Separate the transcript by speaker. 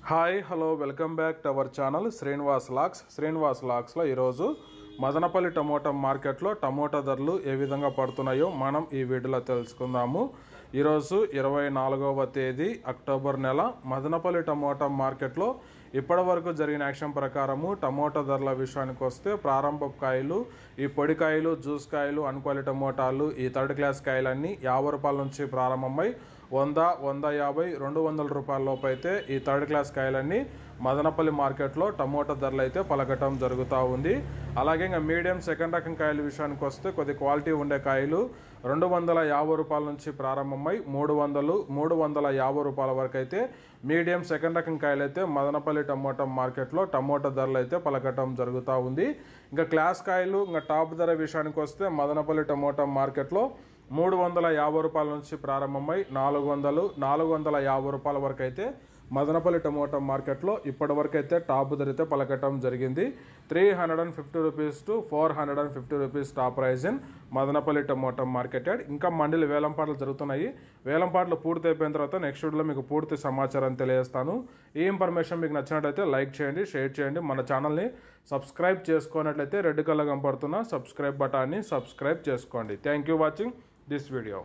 Speaker 1: Hi hello welcome back to our channel Srinivas లాక్స్లో ఈరోజు Madanapalle tomato మార్కెట్లో టమోటా ధరలు ఏ విధంగా పడుతున్నాయో మనం ఈ వీడియోలో తెలుసుకుందాము. ఈరోజు 24వ తేదీ అక్టోబర్ నెల మదనపల్లి టమోటా మార్కెట్లో ఇప్పటి వరకు జరిగిన యాక్షన్ ప్రకారము టమోటా ధరల విషయానికి వస్తే ప్రారంభ కాయలు, ఈ పొడి కాయలు, జ్యూస్ కాయలు, అన్క్వాలిటీ టమోటాలు, ఈ థర్డ్ క్లాస్ కాయలన్నీ 50 రూపాయల నుంచి ప్రారంభమై 100, 150, 200 రూపాయల లోపు అయితే ఈ థర్డ్ క్లాస్ కాయలన్నీ మదనపల్లి మార్కెట్లో టమోటా ధరలు అయితే పలకటం జరుగుతూ ఉంది. అలాగే ఇంకా మీడియం సెకండ్ రకం కాయల విషయానికి వస్తే కొద్ది క్వాలిటీ ఉండే కాయలు 250 రూపాయల నుంచి ప్రారంభమై 300, 350 రూపాయల వరకు అయితే మీడియం సెకండ్ రకం కాయలు అయితే మదనపల్లి టమోటా మార్కెట్లో టమోటా ధరలు అయితే పలకటం జరుగుతూ ఉంది. ఇంకా క్లాస్ కాయలు ఇంకా టాప్ ధర విషయానికి వస్తే మదనపల్లి టమోటా మార్కెట్లో 350 రూపాయల నుంచి ప్రారంభమై 400, 450 రూపాయల వరకు అయితే మదనపల్లి టమోటా మార్కెట్లో ఇప్పటి వరకు అయితే టాప్ ధర అయితే పలకటం జరిగింది. 350 rupees to 450 rupees top prize in Madanapalle tomato market. ఇంకా మండీలు వేలంపాట్లు జరుగుతున్నాయి. వేలంపాట్లు పూర్తి అయిపోయిన తర్వాత నెక్స్ట్ వీడియోలో మీకు పూర్తి సమాచారం తెలియజేస్తాను. ఈ ఇన్ఫర్మేషన్ మీకు నచ్చినట్లయితే లైక్ చేయండి, షేర్ చేయండి. మన ఛానల్ని సబ్స్క్రైబ్ చేసుకున్నట్లయితే రెడ్ కలర్ కనపడుతున్న సబ్స్క్రైబ్ బటన్ని సబ్స్క్రైబ్ చేసుకోండి. Thank you watching this video.